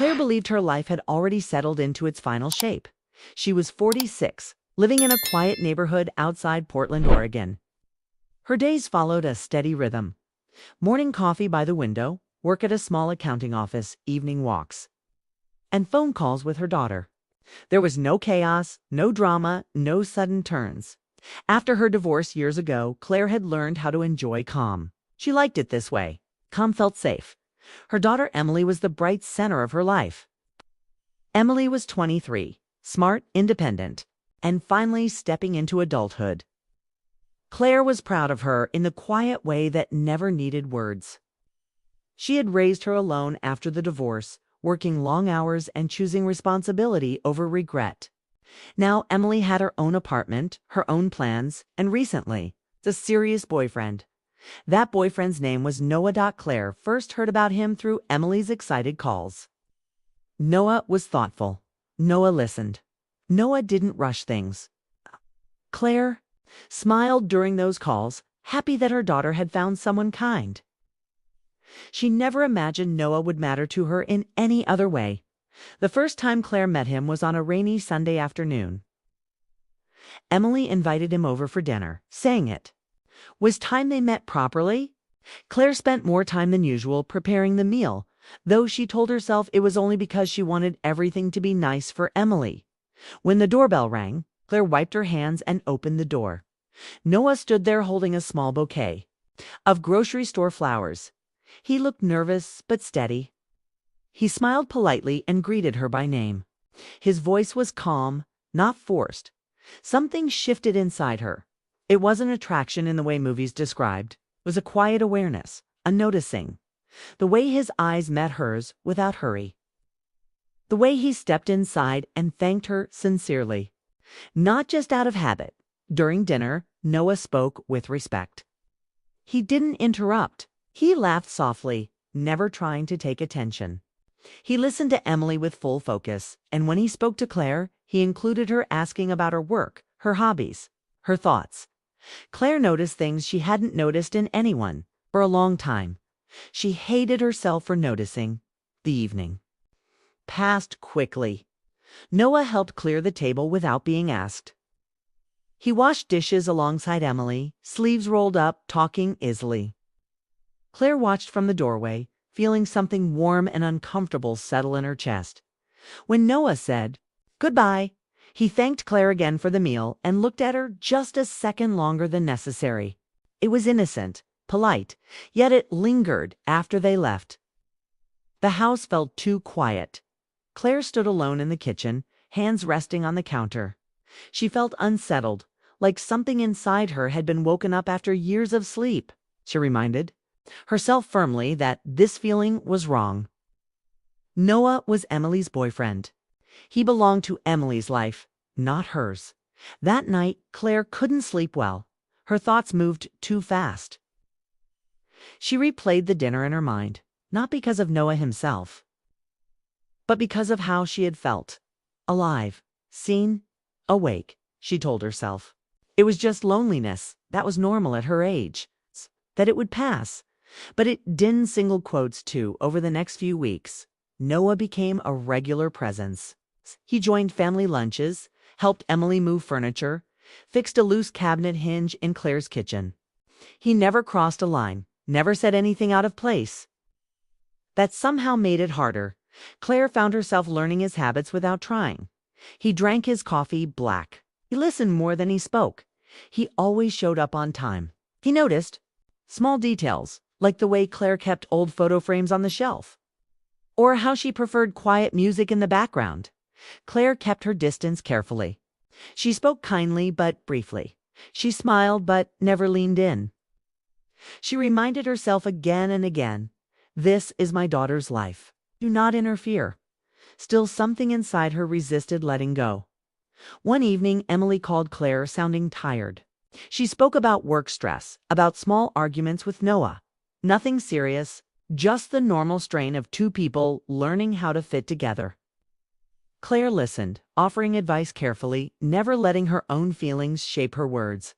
Claire believed her life had already settled into its final shape. She was 46, living in a quiet neighborhood outside Portland, Oregon. Her days followed a steady rhythm. Morning coffee by the window, work at a small accounting office, evening walks, and phone calls with her daughter. There was no chaos, no drama, no sudden turns. After her divorce years ago, Claire had learned how to enjoy calm. She liked it this way. Calm felt safe. Her daughter Emily was the bright center of her life. Emily was 23, smart, independent, and finally stepping into adulthood. Claire was proud of her in the quiet way that never needed words. She had raised her alone after the divorce, working long hours and choosing responsibility over regret. Now Emily had her own apartment, her own plans, and recently, a serious boyfriend. That boyfriend's name was Noah. Claire first heard about him through Emily's excited calls. Noah was thoughtful. Noah listened. Noah didn't rush things. Claire smiled during those calls, happy that her daughter had found someone kind. She never imagined Noah would matter to her in any other way. The first time Claire met him was on a rainy Sunday afternoon. Emily invited him over for dinner, saying it was time they met properly. Claire spent more time than usual preparing the meal, though she told herself it was only because she wanted everything to be nice for Emily. When the doorbell rang, Claire wiped her hands and opened the door. Noah stood there holding a small bouquet of grocery store flowers. He looked nervous but steady. He smiled politely and greeted her by name. His voice was calm, not forced. Something shifted inside her. It wasn't attraction in the way movies described. It was a quiet awareness, a noticing. The way his eyes met hers without hurry. The way he stepped inside and thanked her sincerely. Not just out of habit. During dinner, Noah spoke with respect. He didn't interrupt. He laughed softly, never trying to take attention. He listened to Emily with full focus, and when he spoke to Claire, he included her, asking about her work, her hobbies, her thoughts. Claire noticed things she hadn't noticed in anyone for a long time. She hated herself for noticing. The evening passed quickly. Noah helped clear the table without being asked. He washed dishes alongside Emily, sleeves rolled up, talking easily. Claire watched from the doorway, feeling something warm and uncomfortable settle in her chest. When Noah said goodbye, he thanked Claire again for the meal and looked at her just a second longer than necessary. It was innocent, polite, yet it lingered after they left. The house felt too quiet. Claire stood alone in the kitchen, hands resting on the counter. She felt unsettled, like something inside her had been woken up after years of sleep. She reminded herself firmly that this feeling was wrong. Noah was Emily's boyfriend. He belonged to Emily's life, not hers. That night, Claire couldn't sleep well. Her thoughts moved too fast. She replayed the dinner in her mind, not because of Noah himself, but because of how she had felt. Alive, seen, awake, she told herself. It was just loneliness. That was normal at her age. That it would pass. But it didn't. Single quotes too. Over the next few weeks, Noah became a regular presence. He joined family lunches, helped Emily move furniture, fixed a loose cabinet hinge in Claire's kitchen. He never crossed a line, never said anything out of place. That somehow made it harder. Claire found herself learning his habits without trying. He drank his coffee black. He listened more than he spoke. He always showed up on time. He noticed small details, like the way Claire kept old photo frames on the shelf, or how she preferred quiet music in the background. Claire kept her distance carefully. She spoke kindly but briefly. She smiled but never leaned in. She reminded herself again and again, this is my daughter's life. Do not interfere. Still, something inside her resisted letting go. One evening, Emily called Claire, sounding tired. She spoke about work stress, about small arguments with Noah. Nothing serious, just the normal strain of two people learning how to fit together. Claire listened, offering advice carefully, never letting her own feelings shape her words.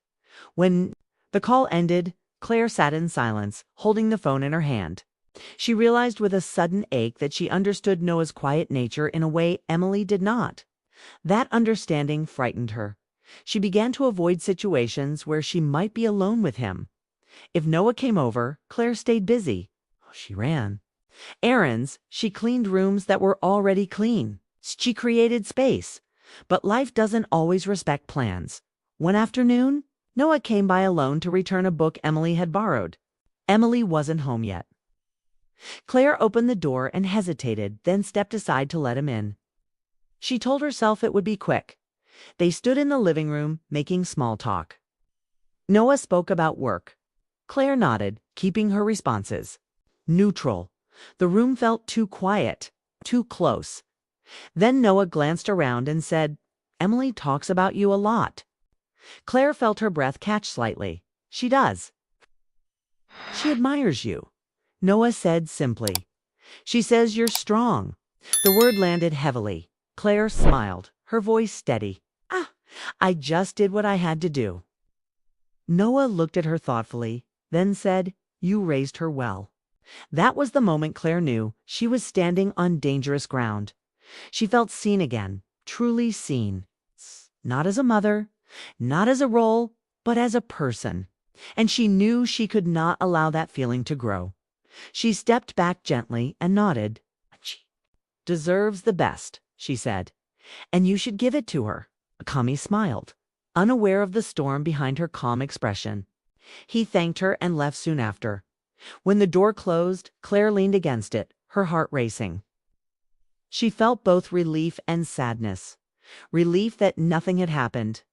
When the call ended, Claire sat in silence, holding the phone in her hand. She realized with a sudden ache that she understood Noah's quiet nature in a way Emily did not. That understanding frightened her. She began to avoid situations where she might be alone with him. If Noah came over, Claire stayed busy. She ran. Errands, she cleaned rooms that were already clean. She created space. But life doesn't always respect plans. One afternoon, Noah came by alone to return a book Emily had borrowed. Emily wasn't home yet. Claire opened the door and hesitated, then stepped aside to let him in. She told herself it would be quick. They stood in the living room, making small talk. Noah spoke about work. Claire nodded, keeping her responses neutral. The room felt too quiet, too close. Then Noah glanced around and said, "Emily talks about you a lot." Claire felt her breath catch slightly. "She does." "She admires you," Noah said simply. "She says you're strong." The word landed heavily. Claire smiled, her voice steady. I just did what I had to do." Noah looked at her thoughtfully, then said, "You raised her well." That was the moment Claire knew she was standing on dangerous ground. She felt seen again, truly seen. Not as a mother, not as a role, but as a person. And she knew she could not allow that feeling to grow. She stepped back gently and nodded. "She deserves the best," she said, "and you should give it to her." Kami smiled, unaware of the storm behind her calm expression. He thanked her and left soon after. When the door closed, Claire leaned against it, her heart racing. She felt both relief and sadness. Relief that nothing had happened.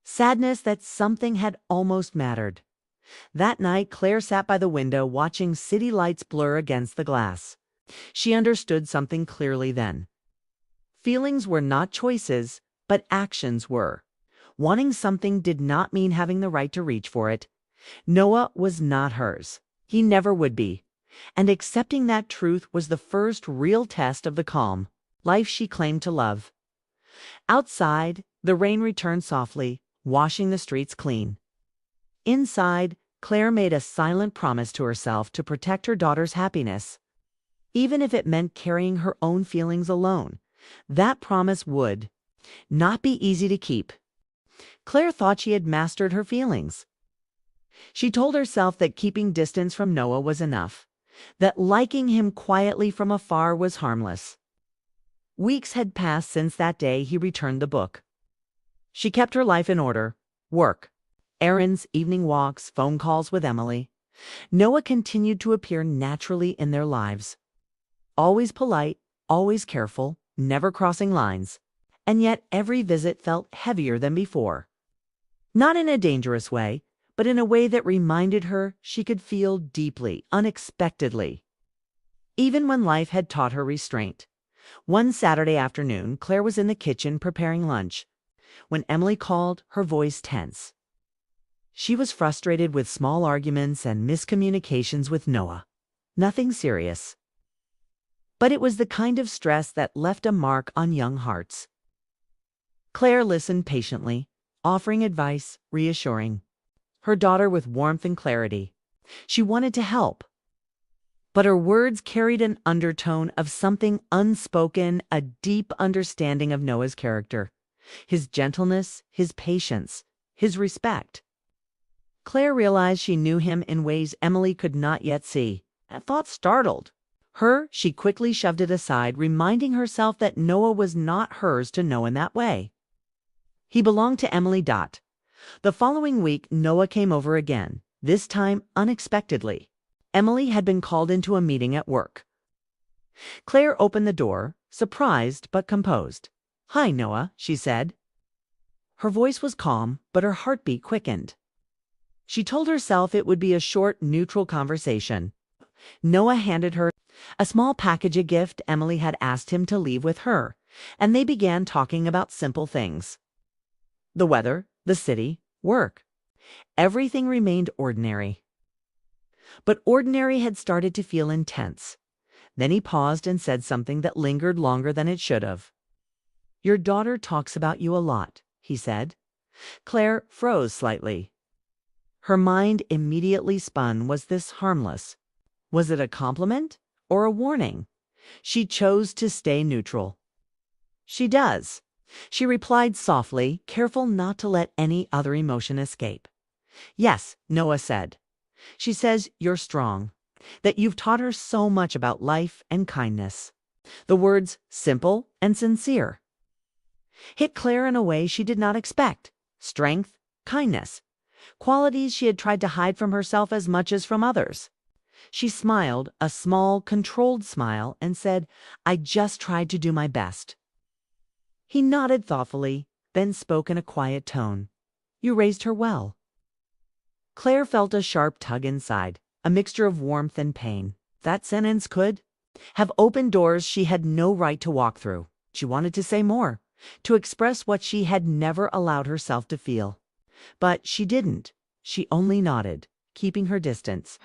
Sadness that something had almost mattered. That night, Claire sat by the window watching city lights blur against the glass. She understood something clearly then. Feelings were not choices, but actions were. Wanting something did not mean having the right to reach for it. Noah was not hers. He never would be. And accepting that truth was the first real test of the calm life she claimed to love. Outside, the rain returned softly, washing the streets clean. Inside, Claire made a silent promise to herself to protect her daughter's happiness. Even if it meant carrying her own feelings alone, that promise would not be easy to keep. Claire thought she had mastered her feelings. She told herself that keeping distance from Noah was enough, that liking him quietly from afar was harmless. Weeks had passed since that day he returned the book. She kept her life in order: work, errands, evening walks, phone calls with Emily. Noah continued to appear naturally in their lives. Always polite, always careful, never crossing lines. And yet every visit felt heavier than before. Not in a dangerous way, but in a way that reminded her she could feel deeply, unexpectedly. Even when life had taught her restraint. One Saturday afternoon, Claire was in the kitchen preparing lunch. When Emily called, her voice tense. She was frustrated with small arguments and miscommunications with Noah. Nothing serious. But it was the kind of stress that left a mark on young hearts. Claire listened patiently, offering advice, reassuring her daughter with warmth and clarity. She wanted to help. But her words carried an undertone of something unspoken, a deep understanding of Noah's character, his gentleness, his patience, his respect. Claire realized she knew him in ways Emily could not yet see. That thought startled her. She quickly shoved it aside, reminding herself that Noah was not hers to know in that way. He belonged to Emily. The following week, Noah came over again, this time unexpectedly. Emily had been called into a meeting at work. Claire opened the door, surprised but composed. "Hi, Noah," she said. Her voice was calm, but her heartbeat quickened. She told herself it would be a short, neutral conversation. Noah handed her a small package, a gift Emily had asked him to leave with her, and they began talking about simple things. The weather, the city, work. Everything remained ordinary. But ordinary had started to feel intense. Then he paused and said something that lingered longer than it should have. "Your daughter talks about you a lot," he said. Claire froze slightly. Her mind immediately spun, was this harmless? Was it a compliment or a warning? She chose to stay neutral. She does. She replied softly, careful not to let any other emotion escape. Yes, Noah said. She says you're strong, that you've taught her so much about life and kindness. The words, simple and sincere, hit Claire in a way she did not expect. Strength, kindness, qualities she had tried to hide from herself as much as from others. She smiled, a small, controlled smile, and said, I just tried to do my best. He nodded thoughtfully, then spoke in a quiet tone. You raised her well. Claire felt a sharp tug inside, a mixture of warmth and pain. That sentence could have opened doors she had no right to walk through. She wanted to say more, to express what she had never allowed herself to feel. But she didn't. She only nodded, keeping her distance.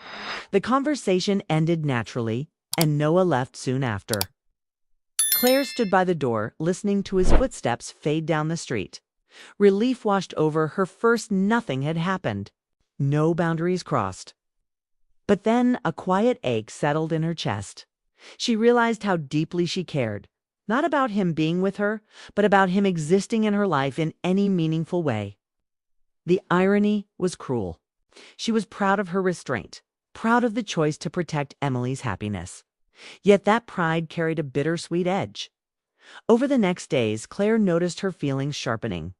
The conversation ended naturally, and Noah left soon after. Claire stood by the door, listening to his footsteps fade down the street. Relief washed over her. First, nothing had happened. No boundaries crossed. But then a quiet ache settled in her chest. She realized how deeply she cared, not about him being with her, but about him existing in her life in any meaningful way. The irony was cruel. She was proud of her restraint, proud of the choice to protect Emily's happiness. Yet that pride carried a bittersweet edge. Over the next days, Claire noticed her feelings sharpening.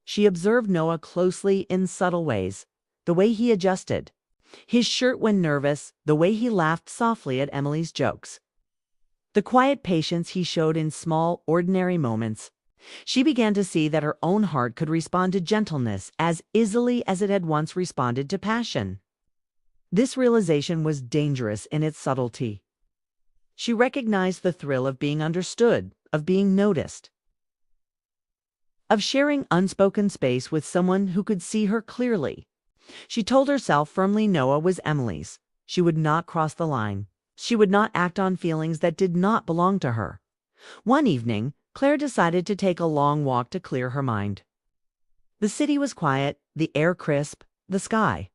She observed Noah closely in subtle ways, the way he adjusted, his shirt when nervous, the way he laughed softly at Emily's jokes, the quiet patience he showed in small, ordinary moments. She began to see that her own heart could respond to gentleness as easily as it had once responded to passion. This realization was dangerous in its subtlety. She recognized the thrill of being understood, of being noticed, of sharing unspoken space with someone who could see her clearly. She told herself firmly Noah was Emily's. She would not cross the line. She would not act on feelings that did not belong to her. One evening, Claire decided to take a long walk to clear her mind. The city was quiet, the air crisp, the sky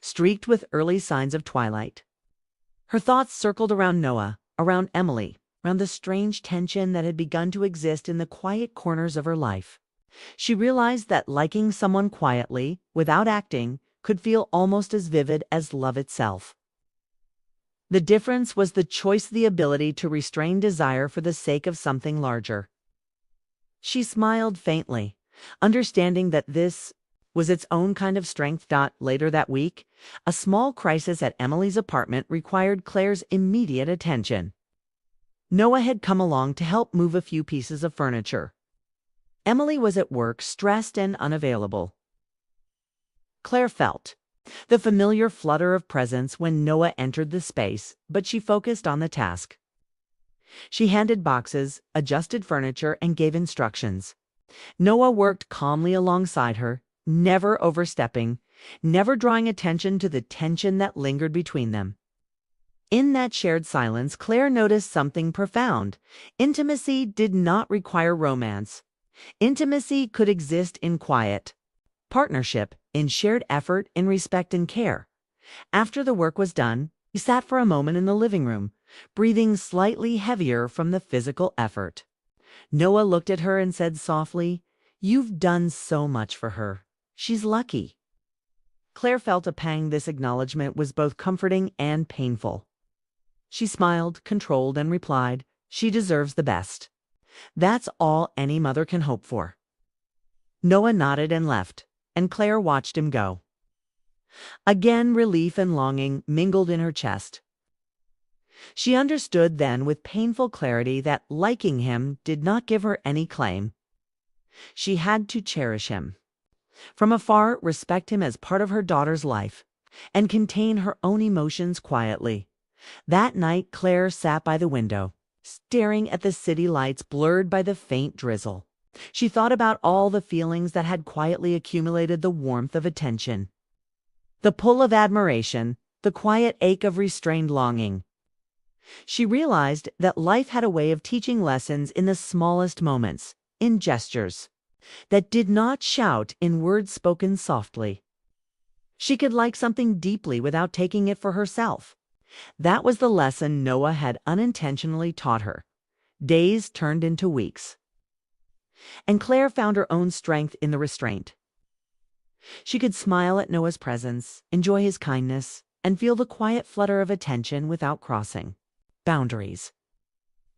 streaked with early signs of twilight. Her thoughts circled around Noah, around Emily, around the strange tension that had begun to exist in the quiet corners of her life. She realized that liking someone quietly, without acting, could feel almost as vivid as love itself. The difference was the choice, the ability to restrain desire for the sake of something larger. She smiled faintly, understanding that this was its own kind of strength. Later that week, a small crisis at Emily's apartment required Claire's immediate attention. Noah had come along to help move a few pieces of furniture. Emily was at work, stressed and unavailable. Claire felt the familiar flutter of presence when Noah entered the space, but she focused on the task. She handed boxes, adjusted furniture, and gave instructions. Noah worked calmly alongside her, never overstepping, never drawing attention to the tension that lingered between them. In that shared silence, Claire noticed something profound. Intimacy did not require romance. Intimacy could exist in quiet partnership, in shared effort, in respect and care. After the work was done, he sat for a moment in the living room, breathing slightly heavier from the physical effort. Noah looked at her and said softly, "You've done so much for her. She's lucky." Claire felt a pang. This acknowledgement was both comforting and painful. She smiled, controlled, and replied, "She deserves the best. That's all any mother can hope for." Noah nodded and left, and Claire watched him go. Again, relief and longing mingled in her chest. She understood then with painful clarity that liking him did not give her any claim. She had to cherish him. From afar, respect him as part of her daughter's life, and contain her own emotions quietly. That night, Claire sat by the window, staring at the city lights blurred by the faint drizzle. She thought about all the feelings that had quietly accumulated, the warmth of attention, the pull of admiration, the quiet ache of restrained longing. She realized that life had a way of teaching lessons in the smallest moments, in gestures that did not shout, in words spoken softly. She could like something deeply without taking it for herself. That was the lesson Noah had unintentionally taught her. Days turned into weeks. And Claire found her own strength in the restraint. She could smile at Noah's presence, enjoy his kindness, and feel the quiet flutter of attention without crossing boundaries.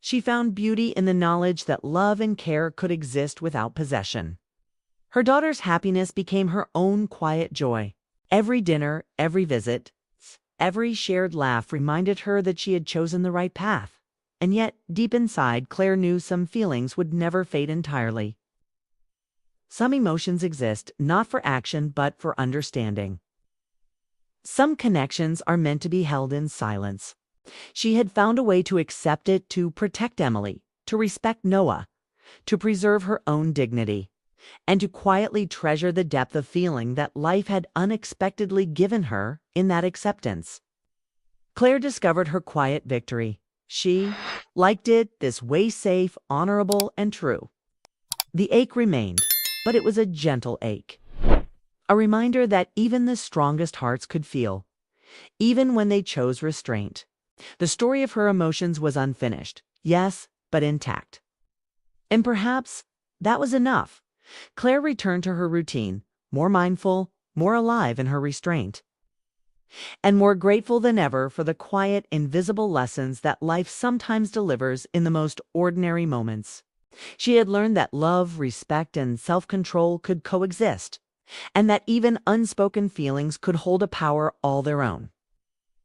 She found beauty in the knowledge that love and care could exist without possession. Her daughter's happiness became her own quiet joy. Every dinner, every visit, every shared laugh reminded her that she had chosen the right path. And yet, deep inside, Claire knew some feelings would never fade entirely. Some emotions exist not for action but for understanding. Some connections are meant to be held in silence. She had found a way to accept it, to protect Emily, to respect Noah, to preserve her own dignity, and to quietly treasure the depth of feeling that life had unexpectedly given her in that acceptance. Claire discovered her quiet victory. She liked it this way, safe, honorable, and true. The ache remained, but it was a gentle ache. A reminder that even the strongest hearts could feel, even when they chose restraint. The story of her emotions was unfinished, yes, but intact. And perhaps that was enough. Claire returned to her routine, more mindful, more alive in her restraint, and more grateful than ever for the quiet, invisible lessons that life sometimes delivers in the most ordinary moments. She had learned that love, respect, and self-control could coexist, and that even unspoken feelings could hold a power all their own.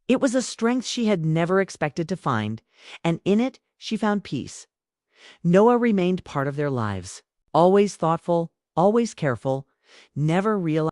It was a strength she had never expected to find, and in it she found peace. Noah remained part of their lives, always thoughtful, always careful, never realized